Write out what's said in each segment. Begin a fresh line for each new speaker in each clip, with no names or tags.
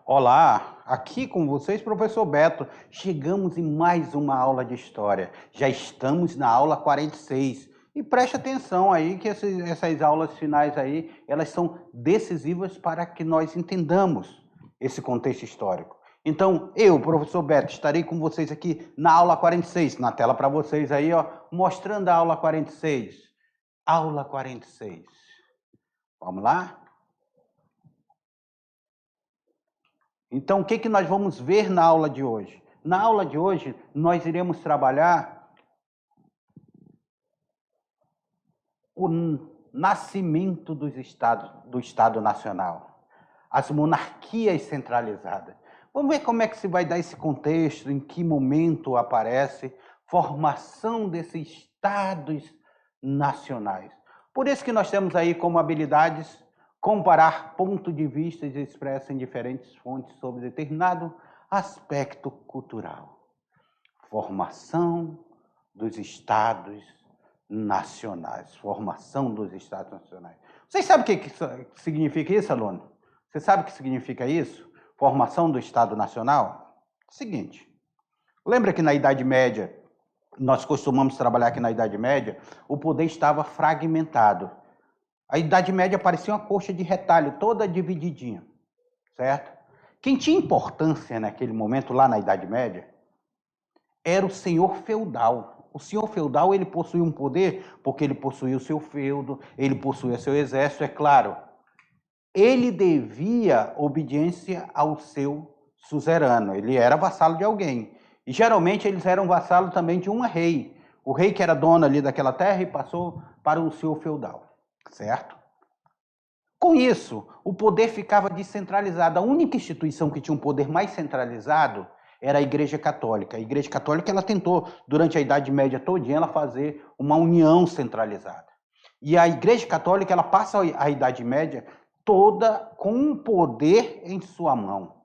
Olá, aqui com vocês, professor Beto. Chegamos em mais uma aula de história. Já estamos na aula 46. E preste atenção aí que essas aulas finais aí, elas são decisivas para que nós entendamos esse contexto histórico. Então, eu, professor Beto, estarei com vocês aqui na aula 46, na tela para vocês aí, ó, mostrando a aula 46. Aula 46. Vamos lá? Então, o que nós vamos ver na aula de hoje? Na aula de hoje, nós iremos trabalhar o nascimento do Estado Nacional, as monarquias centralizadas. Vamos ver como é que se vai dar esse contexto, em que momento aparece formação desses Estados nacionais. Por isso que nós temos aí como habilidades comparar pontos de vista expressos em diferentes fontes sobre determinado aspecto cultural. Formação dos Estados nacionais. Formação dos Estados nacionais. Vocês sabem o que significa isso, aluno? Você sabe o que significa isso? Formação do Estado Nacional? Seguinte, lembra que na Idade Média, nós costumamos trabalhar aqui na Idade Média, o poder estava fragmentado. A Idade Média parecia uma coxa de retalho, toda divididinha, certo? Quem tinha importância naquele momento, lá na Idade Média, era o senhor feudal. O senhor feudal, ele possuía um poder, porque ele possuía o seu feudo, ele possuía seu exército, é claro. Ele devia obediência ao seu suzerano, ele era vassalo de alguém. E geralmente eles eram vassalo também de um rei. O rei que era dono ali daquela terra e passou para o senhor feudal. Certo? Com isso, o poder ficava descentralizado. A única instituição que tinha um poder mais centralizado era a Igreja Católica. A Igreja Católica, ela tentou, durante a Idade Média todinha, ela fazer uma união centralizada. E a Igreja Católica, ela passa a Idade Média toda com um poder em sua mão.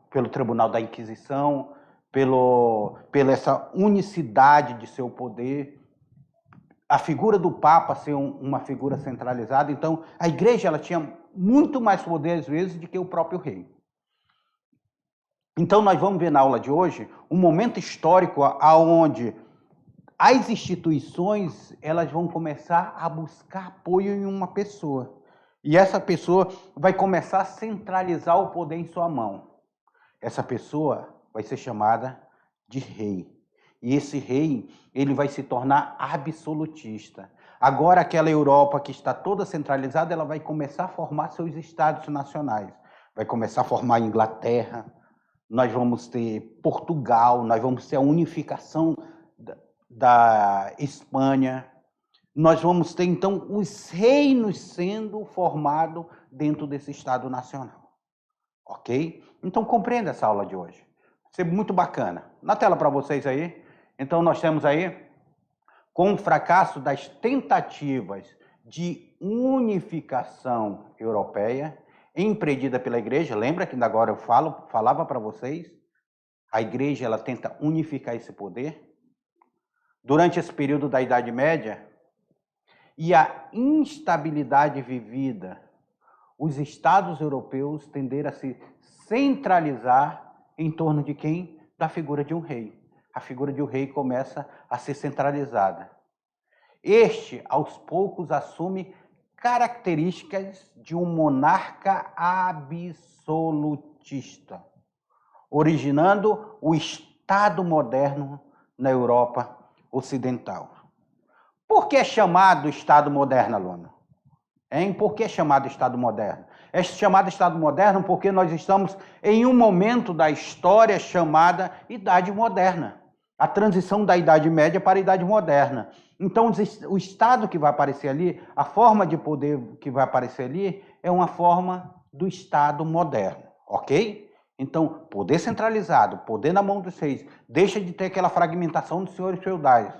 Pelo Tribunal da Inquisição, pela essa unicidade de seu poder, a figura do Papa ser uma figura centralizada. Então, a igreja ela tinha muito mais poder, às vezes, do que o próprio rei. Então, nós vamos ver na aula de hoje um momento histórico onde as instituições elas vão começar a buscar apoio em uma pessoa. E essa pessoa vai começar a centralizar o poder em sua mão. Essa pessoa vai ser chamada de rei. E esse rei, ele vai se tornar absolutista. Agora aquela Europa que está toda centralizada, ela vai começar a formar seus estados nacionais. Vai começar a formar a Inglaterra, nós vamos ter Portugal, nós vamos ter a unificação da Espanha. Nós vamos ter, então, os reinos sendo formados dentro desse Estado Nacional. Ok? Então, compreenda essa aula de hoje. Vai ser muito bacana. Na tela para vocês aí. Então, nós temos aí, com o fracasso das tentativas de unificação europeia, empreendida pela igreja, lembra que agora eu falava para vocês, a igreja ela tenta unificar esse poder. Durante esse período da Idade Média, e a instabilidade vivida, os estados europeus tenderam a se centralizar em torno de quem? Da figura de um rei. A figura de um rei começa a ser centralizada. Este, aos poucos, assume características de um monarca absolutista, originando o Estado moderno na Europa Ocidental. Por que é chamado Estado moderno, aluno? Por que é chamado Estado moderno? É chamado Estado moderno porque nós estamos em um momento da história chamada Idade Moderna. A transição da Idade Média para a Idade Moderna. Então, o Estado que vai aparecer ali, a forma de poder que vai aparecer ali, é uma forma do Estado moderno, ok? Então, poder centralizado, poder na mão dos reis, deixa de ter aquela fragmentação dos senhores feudais.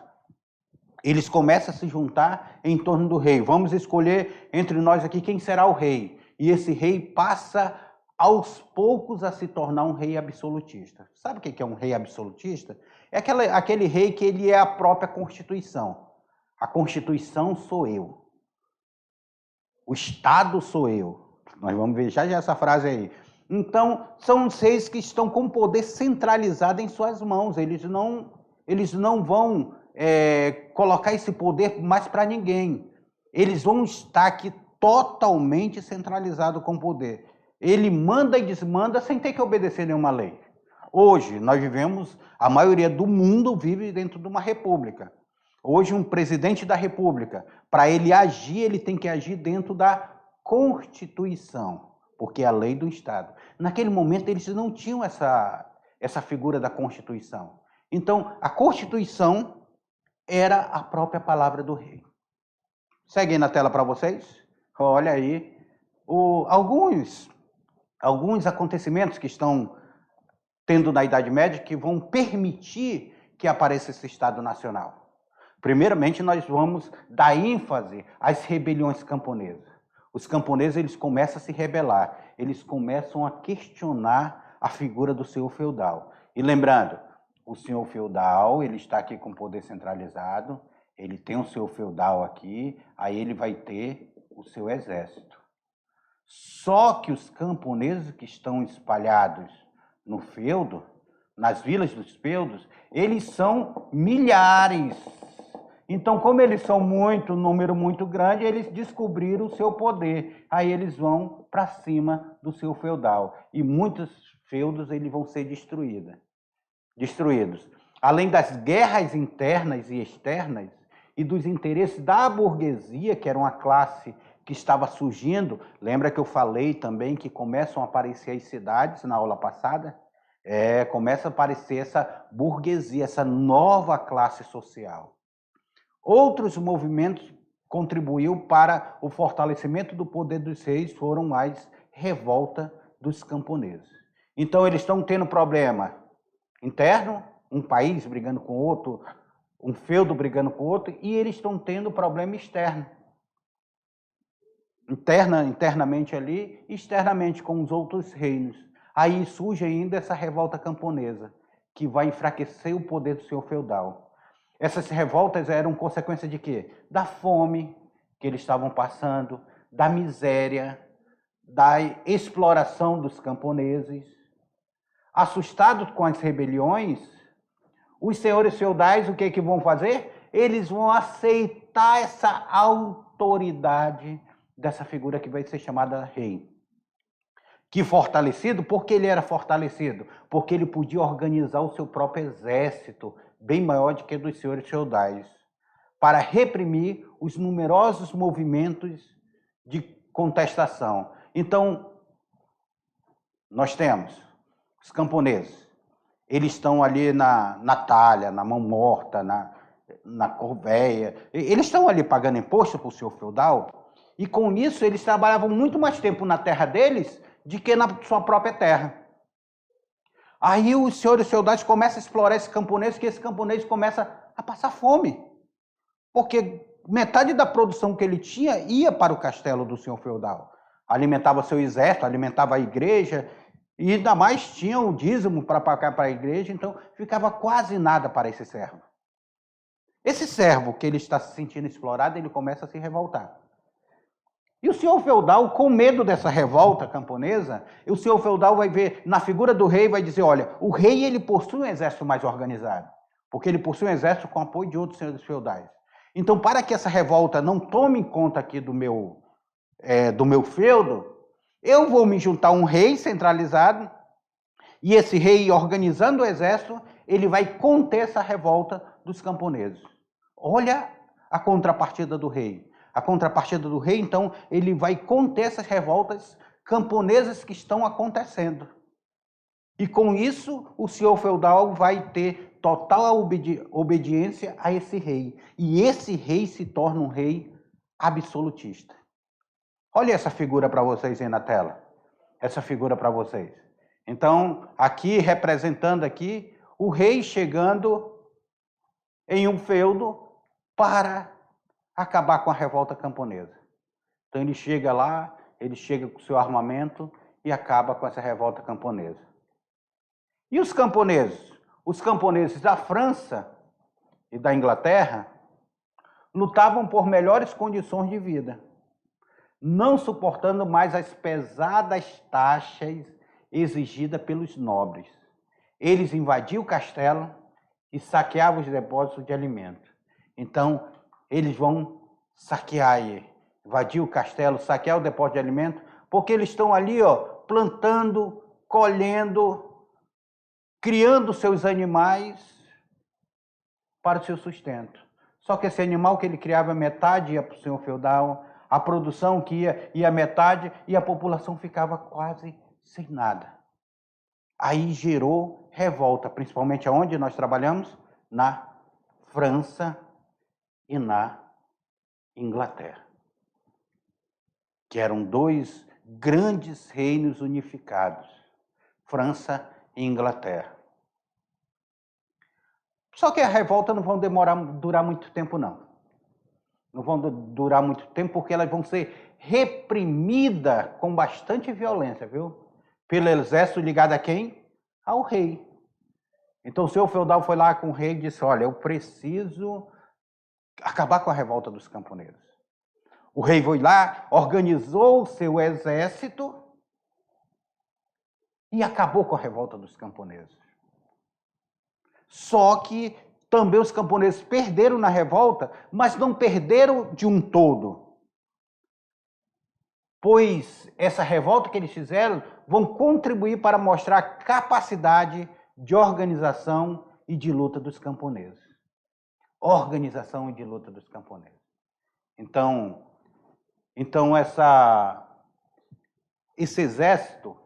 Eles começam a se juntar em torno do rei. Vamos escolher entre nós aqui quem será o rei. E esse rei passa, aos poucos, a se tornar um rei absolutista. Sabe o que é um rei absolutista? É aquele rei que ele é a própria Constituição. A Constituição sou eu. O Estado sou eu. Nós vamos ver já essa frase aí. Então, são os reis que estão com o poder centralizado em suas mãos. Eles não vão colocar esse poder mais para ninguém. Eles vão estar aqui totalmente centralizados com o poder. Ele manda e desmanda sem ter que obedecer nenhuma lei. Hoje, nós vivemos, a maioria do mundo vive dentro de uma república. Hoje, um presidente da república, para ele agir, ele tem que agir dentro da Constituição, porque é a lei do Estado. Naquele momento, eles não tinham essa figura da Constituição. Então, a Constituição era a própria palavra do rei. Segue aí na tela para vocês. Olha aí alguns acontecimentos que estão tendo na Idade Média que vão permitir que apareça esse Estado Nacional. Primeiramente, nós vamos dar ênfase às rebeliões camponesas. Os camponeses, eles começam a se rebelar, eles começam a questionar a figura do senhor feudal. E lembrando, o senhor feudal, ele está aqui com poder centralizado, ele tem o seu feudal aqui, aí ele vai ter o seu exército. Só que os camponeses que estão espalhados no feudo, nas vilas dos feudos, eles são milhares. Então, como eles são um número muito grande, eles descobriram o seu poder. Aí eles vão para cima do seu feudal. E muitos feudos eles vão ser destruídos. Além das guerras internas e externas e dos interesses da burguesia, que era uma classe que estava surgindo. Lembra que eu falei também que começam a aparecer as cidades na aula passada? Começa a aparecer essa burguesia, essa nova classe social. Outros movimentos contribuíram para o fortalecimento do poder dos reis, foram as revoltas dos camponeses. Então, eles estão tendo problema interno, um país brigando com outro, um feudo brigando com outro, e eles estão tendo problema externo. Internamente ali, externamente com os outros reinos. Aí surge ainda essa revolta camponesa, que vai enfraquecer o poder do senhor feudal. Essas revoltas eram consequência de quê? Da fome que eles estavam passando, da miséria, da exploração dos camponeses. Assustados com as rebeliões, os senhores feudais, o que vão fazer? Eles vão aceitar essa autoridade dessa figura que vai ser chamada rei. Que fortalecido, por que ele era fortalecido? Porque ele podia organizar o seu próprio exército, bem maior do que dos senhores feudais, para reprimir os numerosos movimentos de contestação. Então, nós temos os camponeses, eles estão ali na talha, na mão morta, na corveia, eles estão ali pagando imposto para o senhor feudal, e com isso eles trabalhavam muito mais tempo na terra deles do que na sua própria terra. Aí os senhores feudais começam a explorar esse camponês, que esse camponês começa a passar fome. Porque metade da produção que ele tinha ia para o castelo do senhor feudal. Alimentava seu exército, alimentava a igreja, e ainda mais tinha o dízimo para pagar para a igreja, então ficava quase nada para esse servo. Esse servo que ele está se sentindo explorado, ele começa a se revoltar. E o senhor feudal, com medo dessa revolta camponesa, o senhor feudal vai ver, na figura do rei, vai dizer, olha, o rei ele possui um exército mais organizado, porque ele possui um exército com apoio de outros senhores feudais. Então, para que essa revolta não tome conta aqui do meu feudo, eu vou me juntar a um rei centralizado, e esse rei, organizando o exército, ele vai conter essa revolta dos camponeses. Olha a contrapartida do rei. A contrapartida do rei, então, ele vai conter essas revoltas camponesas que estão acontecendo. E com isso, o senhor feudal vai ter total obediência a esse rei. E esse rei se torna um rei absolutista. Olha essa figura para vocês aí na tela. Essa figura para vocês. Então, aqui, representando aqui, o rei chegando em um feudo para acabar com a revolta camponesa. Então ele chega lá, ele chega com o seu armamento e acaba com essa revolta camponesa. E os camponeses? Os camponeses da França e da Inglaterra lutavam por melhores condições de vida, não suportando mais as pesadas taxas exigida pelos nobres. Eles invadiam o castelo e saqueavam os depósitos de alimento. Então, eles vão saquear, invadir o castelo, saquear o depósito de alimento, porque eles estão ali, ó, plantando, colhendo, criando seus animais para o seu sustento. Só que esse animal que ele criava, metade ia para o senhor feudal, a produção que ia metade, e a população ficava quase sem nada. Aí gerou revolta, principalmente aonde nós trabalhamos? Na França e na Inglaterra, que eram dois grandes reinos unificados, França e Inglaterra. Só que a revolta não vão durar muito tempo, não. Não vão durar muito tempo, porque elas vão ser reprimidas com bastante violência, viu? Pelo exército ligado a quem? Ao rei. Então o senhor feudal foi lá com o rei e disse, olha, eu preciso acabar com a revolta dos camponeses. O rei foi lá, organizou o seu exército e acabou com a revolta dos camponeses. Só que também os camponeses perderam na revolta, mas não perderam de um todo. Pois essa revolta que eles fizeram vão contribuir para mostrar a capacidade de organização e de luta dos camponeses. Organização e de luta dos camponeses. Então esse exército,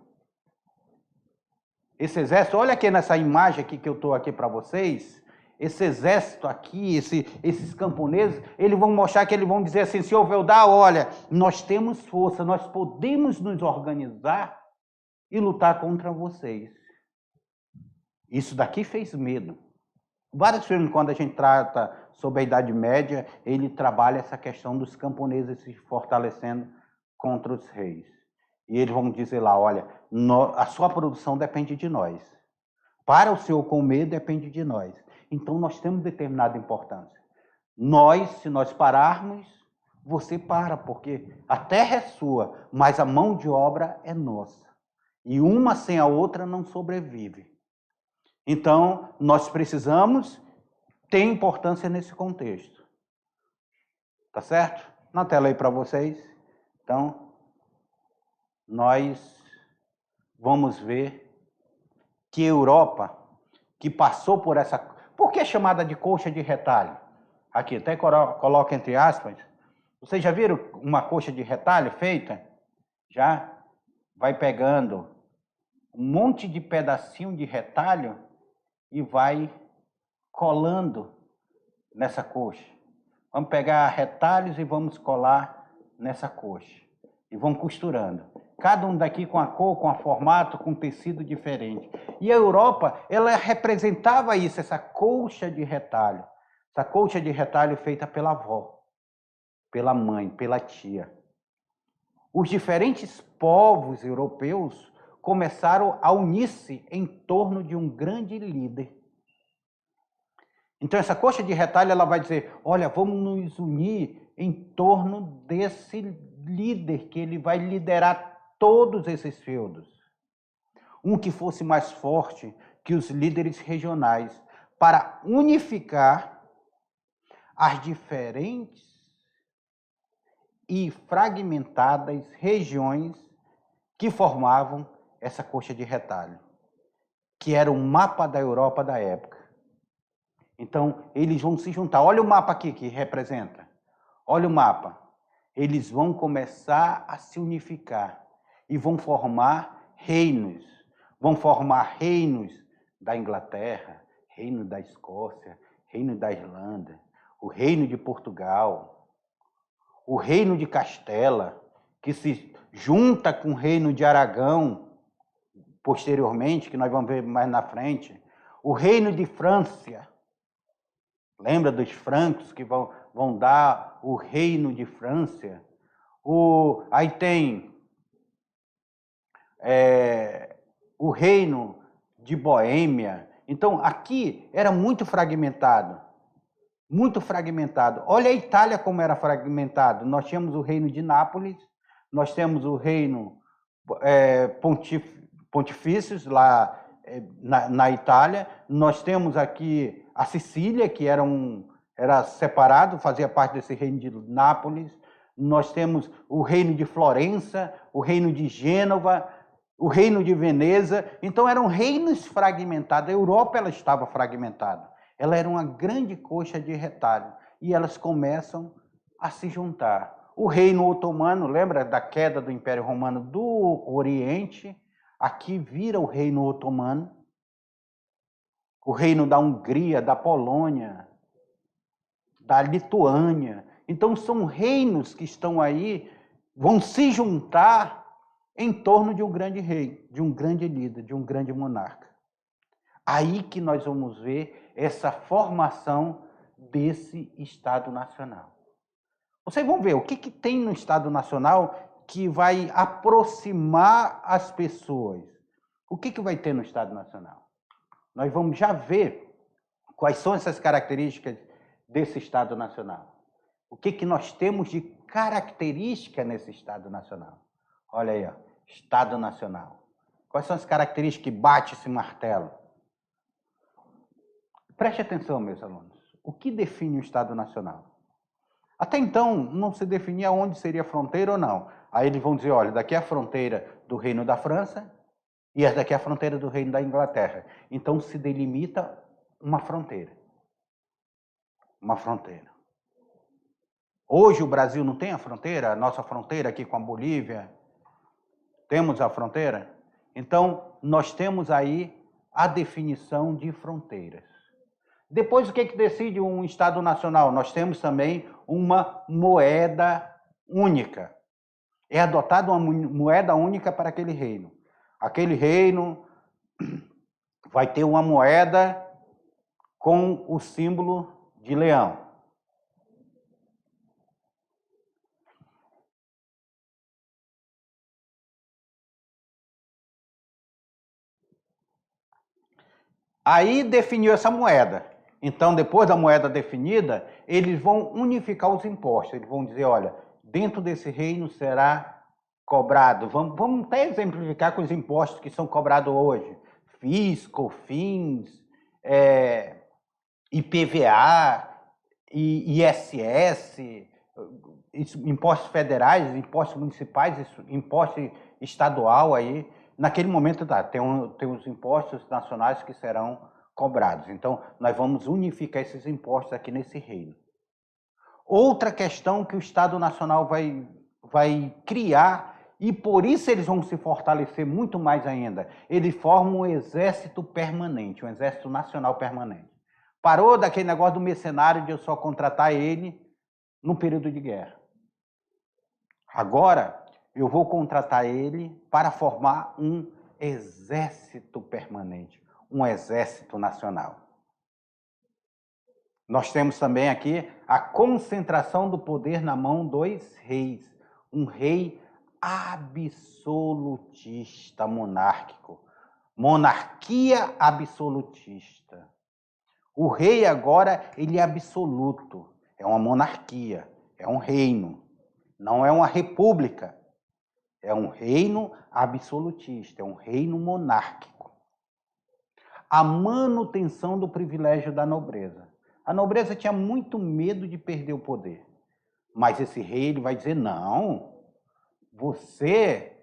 olha aqui nessa imagem aqui que eu estou aqui para vocês, esse exército aqui, esses camponeses, eles vão mostrar que eles vão dizer assim, senhor feudal, olha, nós temos força, nós podemos nos organizar e lutar contra vocês. Isso daqui fez medo. Vários filmes, quando a gente trata sobre a Idade Média, ele trabalha essa questão dos camponeses se fortalecendo contra os reis. E eles vão dizer lá, olha, a sua produção depende de nós. Para o senhor comer, depende de nós. Então, nós temos determinada importância. Se nós pararmos, você para, porque a terra é sua, mas a mão de obra é nossa. E uma sem a outra não sobrevive. Então, nós precisamos ter importância nesse contexto. Tá certo? Na tela aí para vocês. Então, nós vamos ver que a Europa, que passou por essa... Por que é chamada de coxa de retalho? Aqui, até coloca entre aspas. Vocês já viram uma coxa de retalho feita? Já? Vai pegando um monte de pedacinho de retalho e vai colando nessa coxa. Vamos pegar retalhos e vamos colar nessa coxa. E vamos costurando. Cada um daqui com a cor, com o formato, com um tecido diferente. E a Europa, ela representava isso, essa colcha de retalho. Essa colcha de retalho feita pela avó, pela mãe, pela tia. Os diferentes povos europeus começaram a unir-se em torno de um grande líder. Então essa coxa de retalho, ela vai dizer, olha, vamos nos unir em torno desse líder, que ele vai liderar todos esses feudos. Um que fosse mais forte que os líderes regionais, para unificar as diferentes e fragmentadas regiões que formavam essa coxa de retalho, que era o mapa da Europa da época. Então, eles vão se juntar. Olha o mapa aqui que representa. Olha o mapa. Eles vão começar a se unificar e vão formar reinos. Vão formar reinos da Inglaterra, reino da Escócia, reino da Irlanda, o reino de Portugal, o reino de Castela, que se junta com o reino de Aragão, posteriormente, que nós vamos ver mais na frente, o reino de França. Lembra dos francos que vão dar o reino de França? Aí tem o reino de Boêmia. Então, aqui era muito fragmentado. Muito fragmentado. Olha a Itália como era fragmentado. Nós tínhamos o reino de Nápoles, nós temos o reino pontifícios lá na Itália. Nós temos aqui a Sicília, que era separado, fazia parte desse reino de Nápoles. Nós temos o reino de Florença, o reino de Gênova, o reino de Veneza. Então eram reinos fragmentados. A Europa ela estava fragmentada. Ela era uma grande coxa de retalho. E elas começam a se juntar. O reino otomano, lembra da queda do Império Romano do Oriente? Aqui vira o reino otomano. O reino da Hungria, da Polônia, da Lituânia. Então são reinos que estão aí, vão se juntar em torno de um grande rei, de um grande líder, de um grande monarca. Aí que nós vamos ver essa formação desse Estado Nacional. Vocês vão ver o que tem no Estado Nacional que vai aproximar as pessoas. O que vai ter no Estado Nacional? Nós vamos já ver quais são essas características desse Estado Nacional. O que nós temos de característica nesse Estado Nacional? Olha aí, ó, Estado Nacional. Quais são as características que bate esse martelo? Preste atenção, meus alunos. O que define o Estado Nacional? Até então, não se definia onde seria a fronteira ou não. Aí eles vão dizer, olha, daqui é a fronteira do Reino da França e daqui é a fronteira do Reino da Inglaterra. Então se delimita uma fronteira. Uma fronteira. Hoje o Brasil não tem a fronteira, a nossa fronteira aqui com a Bolívia. Temos a fronteira? Então, nós temos aí a definição de fronteiras. Depois, o que decide um Estado Nacional? Nós temos também uma moeda única. É adotada uma moeda única para aquele reino. Aquele reino vai ter uma moeda com o símbolo de leão. Aí definiu essa moeda. Então, depois da moeda definida, eles vão unificar os impostos. Eles vão dizer, olha, dentro desse reino será cobrado. Vamos até exemplificar com os impostos que são cobrados hoje. FIS, COFINS, IPVA, ISS, impostos federais, impostos municipais, imposto estadual aí. Naquele momento tem os impostos nacionais que serão cobrados. Então, nós vamos unificar esses impostos aqui nesse reino. Outra questão que o Estado Nacional vai criar, e por isso eles vão se fortalecer muito mais ainda, eles formam um exército permanente, um exército nacional permanente. Parou daquele negócio do mercenário de eu só contratar ele no período de guerra. Agora, eu vou contratar ele para formar um exército permanente, um exército nacional. Nós temos também aqui a concentração do poder na mão dos reis. Um rei absolutista monárquico. Monarquia absolutista. O rei agora, ele é absoluto. É uma monarquia, é um reino. Não é uma república. É um reino absolutista, é um reino monárquico. A manutenção do privilégio da nobreza. A nobreza tinha muito medo de perder o poder. Mas esse rei ele vai dizer, não, você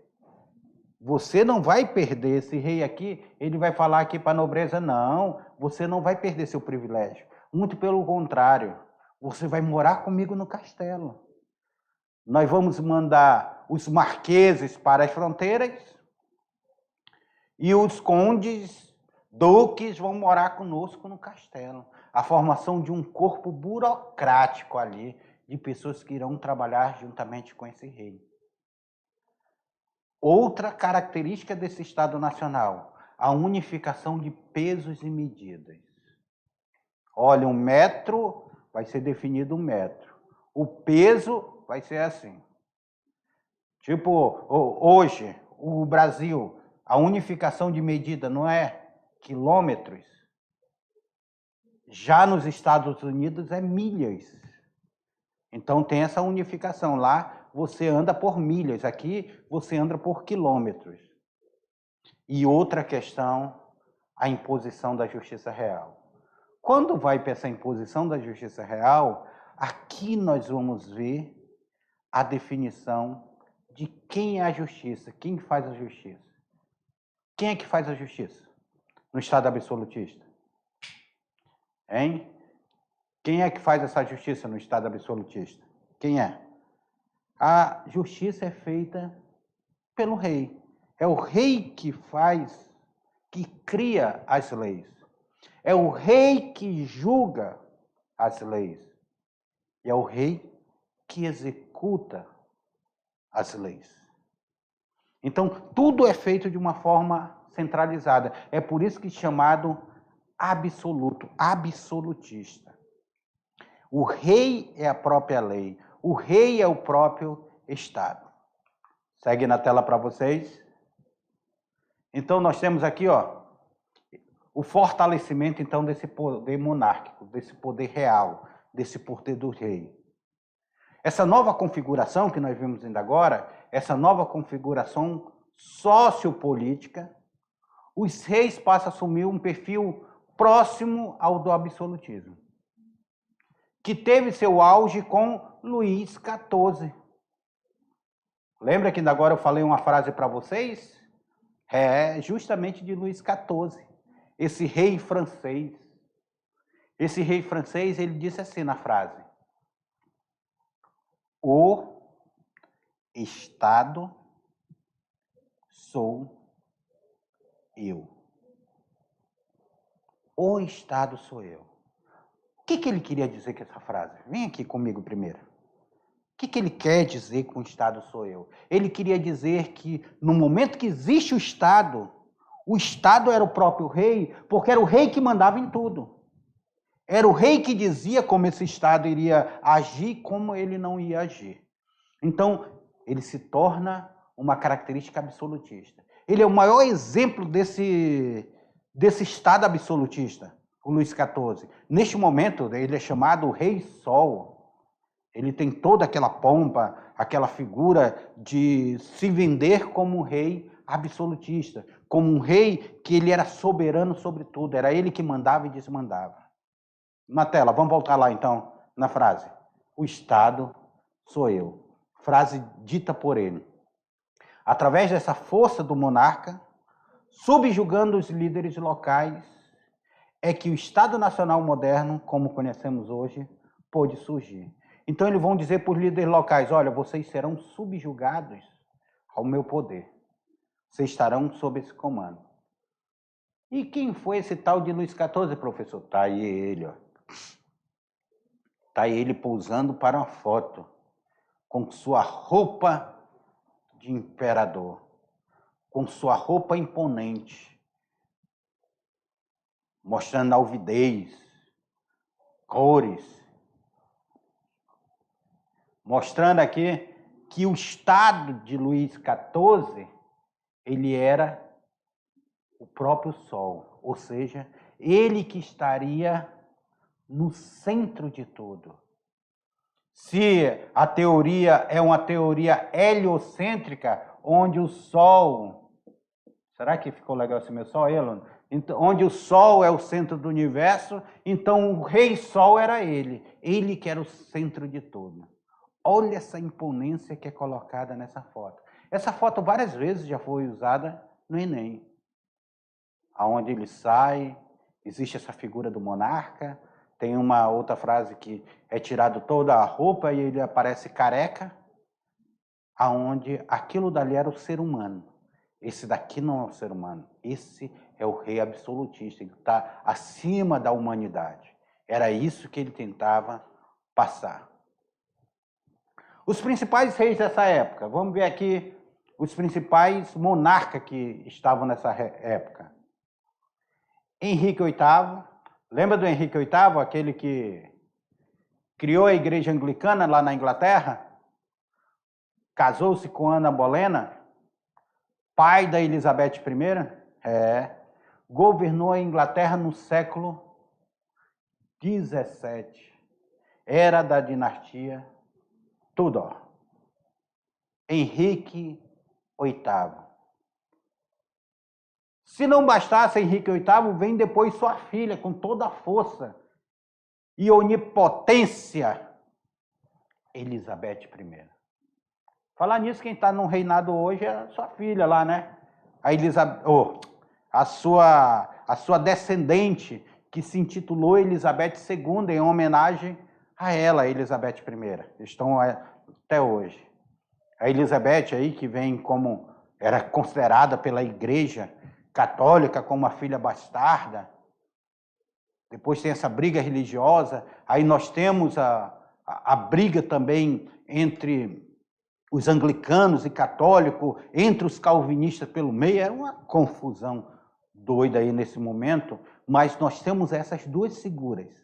não vai perder. Esse rei aqui, ele vai falar aqui para a nobreza, não, você não vai perder seu privilégio. Muito pelo contrário, você vai morar comigo no castelo. Nós vamos mandar os marqueses para as fronteiras e os condes, duques vão morar conosco no castelo. A formação de um corpo burocrático ali, de pessoas que irão trabalhar juntamente com esse rei. Outra característica desse Estado Nacional, a unificação de pesos e medidas. Olha, um metro vai ser definido um metro. O peso vai ser assim. Tipo, hoje, o Brasil, a unificação de medida não é quilômetros. Já nos Estados Unidos é milhas. Então tem essa unificação. Lá você anda por milhas, aqui você anda por quilômetros. E outra questão, a imposição da justiça real. Quando vai para essa imposição da justiça real, aqui nós vamos ver a definição de quem é a justiça, quem faz a justiça. Quem é que faz a justiça no Estado absolutista? Hein? Quem é que faz essa justiça no Estado absolutista? Quem é? A justiça é feita pelo rei. É o rei que faz, que cria as leis. É o rei que julga as leis. E é o rei que executa as leis. Então, tudo é feito de uma forma centralizada. É por isso que é chamado absoluto, absolutista. O rei é a própria lei. O rei é o próprio Estado. Segue na tela para vocês. Então, nós temos aqui, o fortalecimento, então, desse poder monárquico, desse poder real, desse poder do rei. Essa nova configuração que nós vimos ainda agora, essa nova configuração sociopolítica, os reis passam a assumir um perfil próximo ao do absolutismo, que teve seu auge com Luís XIV. Lembra que ainda agora eu falei uma frase para vocês? É justamente de Luís XIV, esse rei francês. Esse rei francês, ele disse assim na frase: o Estado sou eu. O Estado sou eu. O que ele queria dizer com essa frase? Vem aqui comigo primeiro. O que ele quer dizer com o Estado sou eu? Ele queria dizer que no momento que existe o Estado era o próprio rei, porque era o rei que mandava em tudo. Era o rei que dizia como esse Estado iria agir, como ele não ia agir. Então, ele se torna uma característica absolutista. Ele é o maior exemplo desse Estado absolutista, o Luís XIV. Neste momento, ele é chamado Rei Sol. Ele tem toda aquela pompa, aquela figura de se vender como um rei absolutista, como um rei que ele era soberano sobre tudo, era ele que mandava e desmandava. Na tela, vamos voltar lá então, na frase. O Estado sou eu. Frase dita por ele. Através dessa força do monarca, subjugando os líderes locais, é que o Estado Nacional moderno, como conhecemos hoje, pôde surgir. Então eles vão dizer para os líderes locais: olha, vocês serão subjugados ao meu poder. Vocês estarão sob esse comando. E quem foi esse tal de Luís XIV, professor? Está aí ele, ó. Está aí ele pousando para uma foto, com sua roupa de imperador, com sua roupa imponente, mostrando alvidez, cores, mostrando aqui que o Estado de Luís XIV, ele era o próprio Sol, ou seja, ele que estaria no centro de tudo. Se a teoria é uma teoria heliocêntrica, onde o Sol... Será que ficou legal esse meu Sol, Elon? Então, onde o Sol é o centro do universo, então o Rei Sol era ele. Ele que era o centro de tudo. Olha essa imponência que é colocada nessa foto. Essa foto várias vezes já foi usada no Enem. Aonde ele sai, existe essa figura do monarca. Tem uma outra frase que é tirado toda a roupa e ele aparece careca, aonde aquilo dali era o ser humano. Esse daqui não é o ser humano. Esse é o rei absolutista, ele está acima da humanidade. Era isso que ele tentava passar. Os principais reis dessa época, vamos ver aqui os principais monarcas que estavam nessa época. Henrique VIII, lembra do Henrique VIII, aquele que criou a igreja anglicana lá na Inglaterra? Casou-se com Ana Bolena, pai da Elizabeth I? Governou a Inglaterra no século XVII. Era da dinastia Tudor. Henrique VIII. Se não bastasse Henrique VIII, vem depois sua filha, com toda a força e onipotência, Elizabeth I. Falar nisso, quem está no reinado hoje é a sua filha lá, né? A Elizabeth, a sua descendente, que se intitulou Elizabeth II, em homenagem a ela, Elizabeth I. Estão até hoje. A Elizabeth aí, que vem como, era considerada pela Igreja Católica como a filha bastarda. Depois tem essa briga religiosa. Aí nós temos a briga também entre os anglicanos e católicos, entre os calvinistas pelo meio. Era uma confusão doida aí nesse momento. Mas nós temos essas duas figuras.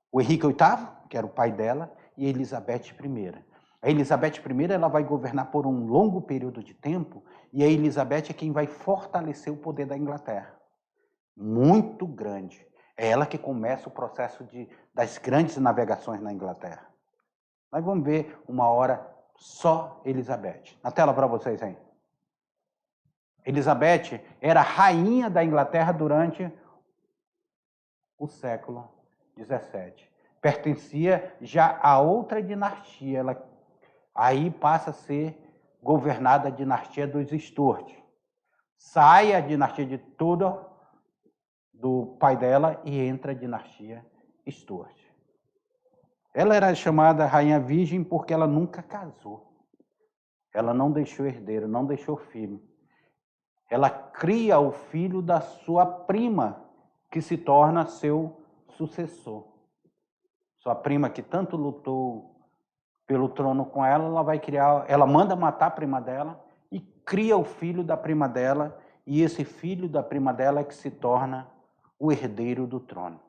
O Henrique VIII, que era o pai dela, e a Elizabeth I. A Elizabeth I ela vai governar por um longo período de tempo, e a Elizabeth é quem vai fortalecer o poder da Inglaterra. Muito grande. É ela que começa o processo das grandes navegações na Inglaterra. Nós vamos ver uma hora só Elizabeth. Na tela para vocês aí. Elizabeth era rainha da Inglaterra durante o século XVII. Pertencia já a outra dinastia. Ela aí passa a ser governada a dinastia dos Stuart. Sai a dinastia de Tudor do pai dela e entra a dinastia Stuart. Ela era chamada Rainha Virgem porque ela nunca casou. Ela não deixou herdeiro, não deixou filho. Ela cria o filho da sua prima, que se torna seu sucessor. Sua prima que tanto lutou pelo trono com ela, ela vai criar, ela manda matar a prima dela e cria o filho da prima dela, e esse filho da prima dela é que se torna o herdeiro do trono.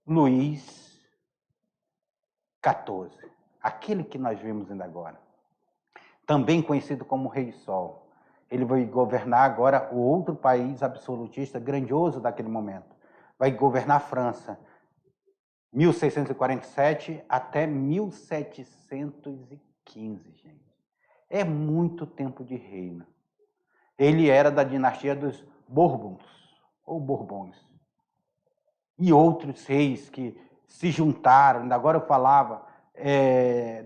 Luís XIV, aquele que nós vimos ainda agora, também conhecido como Rei Sol. Ele vai governar agora o outro país absolutista grandioso daquele momento. Vai governar a França, 1647 até 1715, gente. É muito tempo de reino. Ele era da dinastia dos Bourbons, ou Bourbons. E outros reis que se juntaram, ainda agora eu falava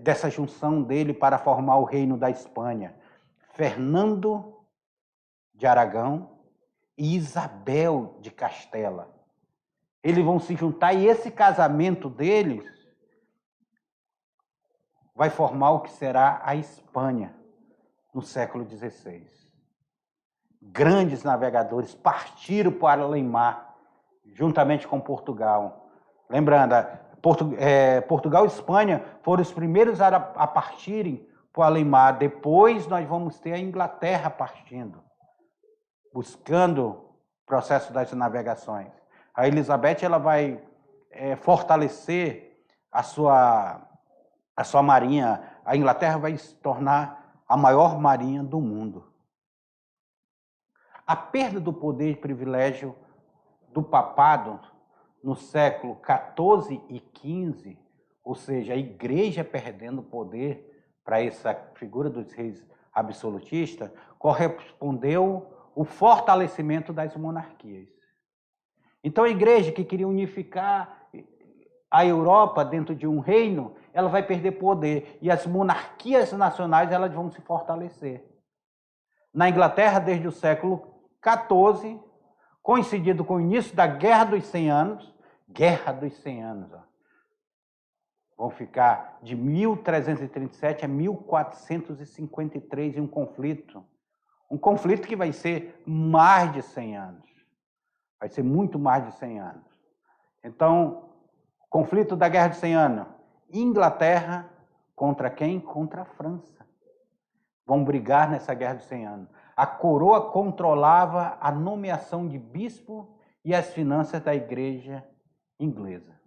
dessa junção dele para formar o reino da Espanha. Fernando de Aragão e Isabel de Castela. Eles vão se juntar e esse casamento deles vai formar o que será a Espanha no século XVI. Grandes navegadores partiram para além-mar, juntamente com Portugal. Lembrando, Portugal e Espanha foram os primeiros a partirem para o além-mar. Depois nós vamos ter a Inglaterra partindo, buscando o processo das navegações. A Elizabeth ela vai fortalecer a sua marinha. A Inglaterra vai se tornar a maior marinha do mundo. A perda do poder e privilégio do papado no século XIV e XV, ou seja, a igreja perdendo poder para essa figura dos reis absolutistas, correspondeu o fortalecimento das monarquias. Então a igreja que queria unificar a Europa dentro de um reino, ela vai perder poder e as monarquias nacionais elas vão se fortalecer. Na Inglaterra, desde o século XIV, coincidido com o início da Guerra dos 100 Anos, ó, vão ficar de 1337 a 1453 em um conflito que vai ser mais de 100 anos. Vai ser muito mais de 100 anos. Então, conflito da Guerra de 100 Anos. Inglaterra contra quem? Contra a França. Vão brigar nessa Guerra de 100 Anos. A coroa controlava a nomeação de bispo e as finanças da igreja inglesa.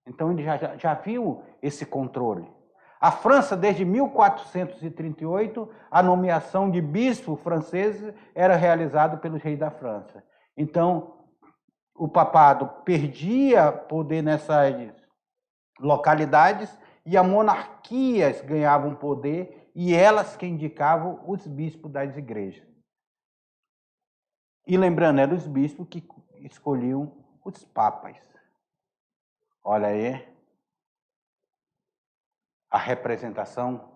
Então, ele já viu esse controle. A França, desde 1438, a nomeação de bispo franceses era realizada pelos reis da França. Então, o papado perdia poder nessas localidades e as monarquias ganhavam poder e elas que indicavam os bispos das igrejas. E lembrando, eram os bispos que escolhiam os papas. Olha aí a representação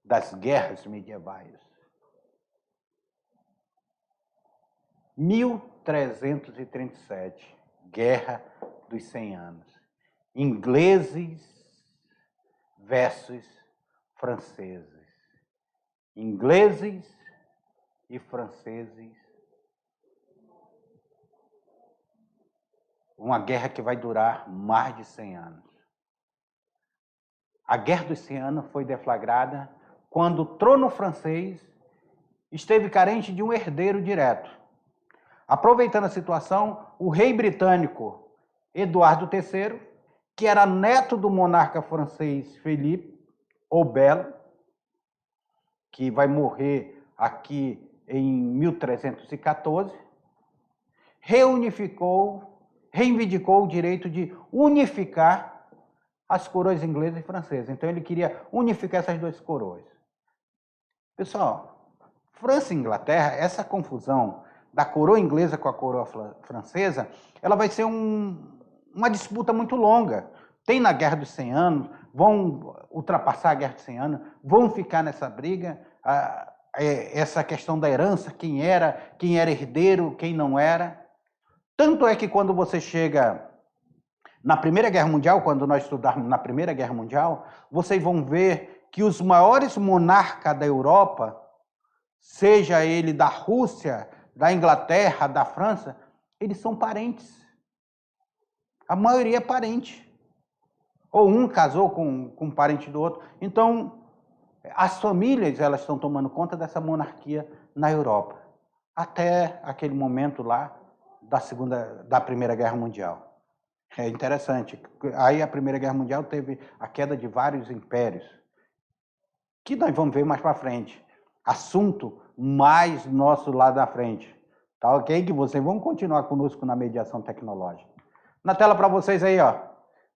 das guerras medievais. 1337, Guerra dos 100 Anos. Ingleses versus franceses. Ingleses e franceses. Uma guerra que vai durar mais de 100 anos. A Guerra dos 100 Anos foi deflagrada quando o trono francês esteve carente de um herdeiro direto. Aproveitando a situação, o rei britânico Eduardo III, que era neto do monarca francês Felipe o Belo, que vai morrer aqui em 1314, reivindicou o direito de unificar as coroas inglesa e francesa. Então ele queria unificar essas duas coroas. Pessoal, França e Inglaterra, essa confusão da coroa inglesa com a coroa francesa, ela vai ser uma disputa muito longa. Tem na Guerra dos 100 Anos, vão ultrapassar a Guerra dos 100 Anos, vão ficar nessa briga, essa questão da herança, quem era herdeiro, quem não era. Tanto é que quando você chega na Primeira Guerra Mundial, quando nós estudarmos na Primeira Guerra Mundial, vocês vão ver que os maiores monarcas da Europa, seja ele da Rússia, da Inglaterra, da França, eles são parentes. A maioria é parente. Ou um casou com um parente do outro. Então, as famílias elas estão tomando conta dessa monarquia na Europa. Até aquele momento lá da Primeira Guerra Mundial. É interessante. Aí a Primeira Guerra Mundial teve a queda de vários impérios, que nós vamos ver mais para frente. Assunto mais nosso lá da frente. Tá ok? Que vocês vão continuar conosco na mediação tecnológica. Na tela para vocês aí, ó.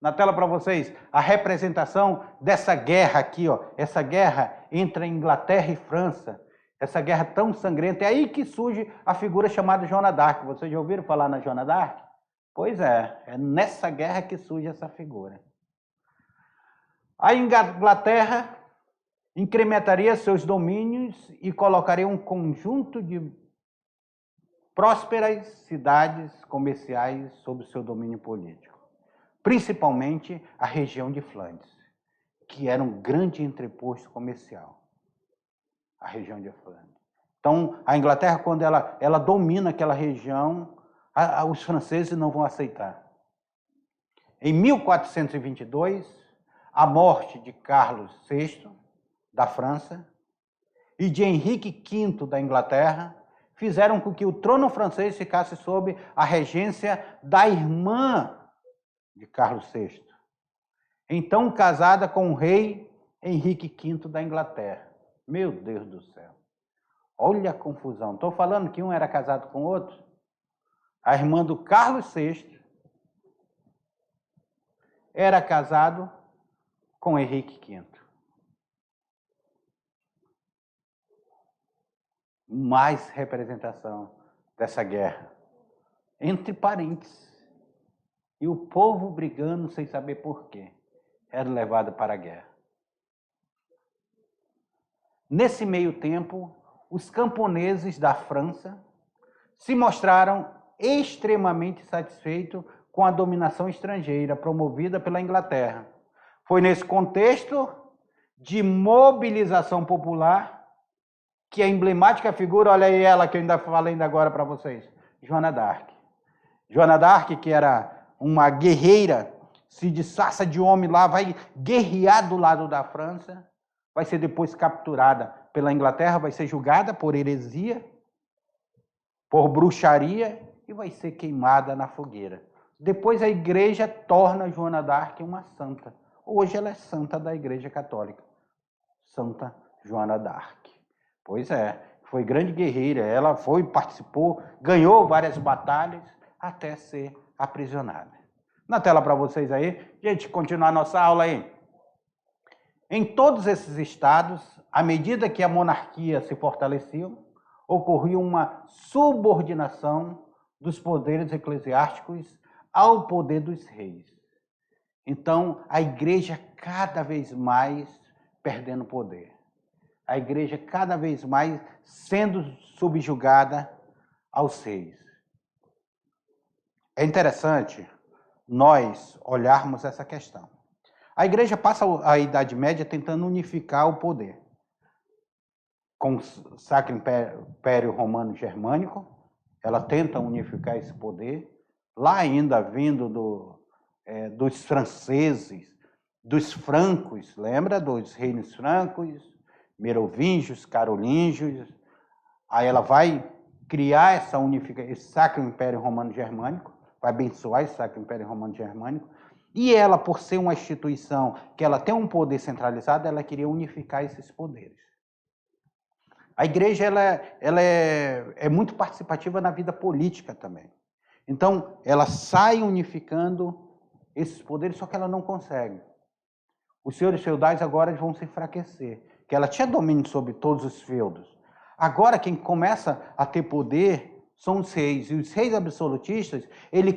Na tela para vocês, a representação dessa guerra aqui, ó. Essa guerra entre a Inglaterra e França. Essa guerra tão sangrenta. É aí que surge a figura chamada Joana d'Arc. Vocês já ouviram falar na Joana d'Arc? Pois é nessa guerra que surge essa figura. A Inglaterra incrementaria seus domínios e colocaria um conjunto de prósperas cidades comerciais sob seu domínio político. Principalmente a região de Flandres, que era um grande entreposto comercial. A região de Flandres. Então, a Inglaterra, quando ela domina aquela região, os franceses não vão aceitar. Em 1422, a morte de Carlos VI, da França, e de Henrique V, da Inglaterra, fizeram com que o trono francês ficasse sob a regência da irmã de Carlos VI, então casada com o rei Henrique V da Inglaterra. Meu Deus do céu. Olha a confusão. Estou falando que um era casado com o outro. A irmã do Carlos VI era casado com Henrique V. Mais representação dessa guerra entre parentes. E o povo brigando sem saber por quê. Era levado para a guerra. Nesse meio tempo, os camponeses da França se mostraram extremamente satisfeitos com a dominação estrangeira promovida pela Inglaterra. Foi nesse contexto de mobilização popular que a emblemática figura, olha aí ela que eu ainda falei agora para vocês, Joana d'Arc. Joana d'Arc, que era uma guerreira, se disfarça de homem lá, vai guerrear do lado da França, vai ser depois capturada pela Inglaterra, vai ser julgada por heresia, por bruxaria e vai ser queimada na fogueira. Depois a igreja torna Joana d'Arc uma santa. Hoje ela é santa da Igreja Católica. Santa Joana d'Arc. Pois é, foi grande guerreira. Ela participou, ganhou várias batalhas até ser aprisionada. Na tela para vocês aí, gente, continuar nossa aula aí. Em todos esses estados, à medida que a monarquia se fortalecia, ocorria uma subordinação dos poderes eclesiásticos ao poder dos reis. Então, a igreja cada vez mais perdendo poder. A igreja cada vez mais sendo subjugada aos reis. É interessante nós olharmos essa questão. A igreja passa a Idade Média tentando unificar o poder. Com o Sacro Império Romano Germânico, ela tenta unificar esse poder, lá ainda vindo dos franceses, dos francos, lembra dos reinos francos, merovingios, carolíngios. Aí ela vai criar essa unificação, esse Sacro Império Romano Germânico, vai abençoar esse Sacro Império Romano Germânico, e ela, por ser uma instituição que ela tem um poder centralizado, ela queria unificar esses poderes. A igreja ela é muito participativa na vida política também. Então, ela sai unificando esses poderes, só que ela não consegue. Os senhores feudais agora vão se enfraquecer, que ela tinha domínio sobre todos os feudos. Agora, quem começa a ter poder são os reis. E os reis absolutistas,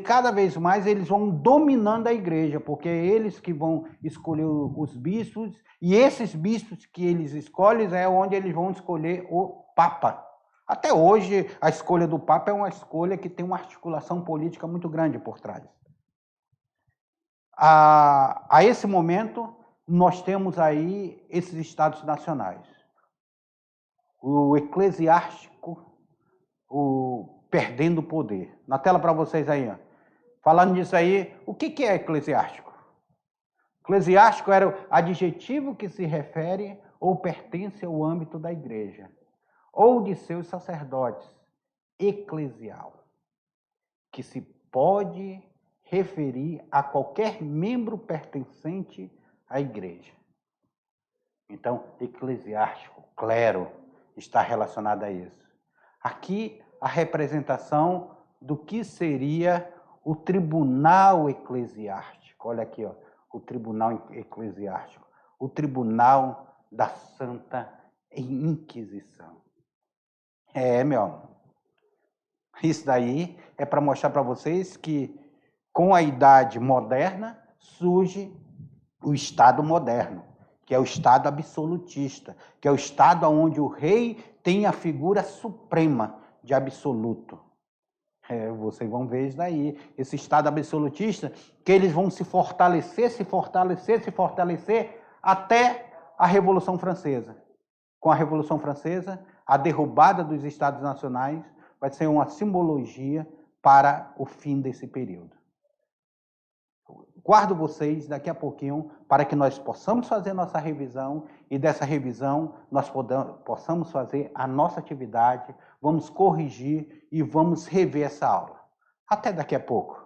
cada vez mais eles vão dominando a igreja, porque é eles que vão escolher os bispos, e esses bispos que eles escolhem é onde eles vão escolher o Papa. Até hoje, a escolha do Papa é uma escolha que tem uma articulação política muito grande por trás. A esse momento, nós temos aí esses estados nacionais. O eclesiástico, perdendo poder. Na tela para vocês aí. Ó. Falando nisso aí, o que é eclesiástico? Eclesiástico era o adjetivo que se refere ou pertence ao âmbito da igreja, ou de seus sacerdotes, eclesial, que se pode referir a qualquer membro pertencente à igreja. Então, eclesiástico, clero, está relacionado a isso. Aqui, a representação do que seria o tribunal eclesiástico. Olha aqui, ó, o tribunal eclesiástico, o tribunal da Santa Inquisição. Meu amor. Isso daí é para mostrar para vocês que, com a idade moderna, surge o Estado moderno, que é o Estado absolutista, que é o Estado onde o rei tem a figura suprema de absoluto. Vocês vão ver isso daí, esse Estado absolutista, que eles vão se fortalecer até a Revolução Francesa. Com a Revolução Francesa, a derrubada dos Estados nacionais vai ser uma simbologia para o fim desse período. Guardo vocês daqui a pouquinho para que nós possamos fazer nossa revisão e dessa revisão nós possamos fazer a nossa atividade, vamos corrigir e vamos rever essa aula. Até daqui a pouco.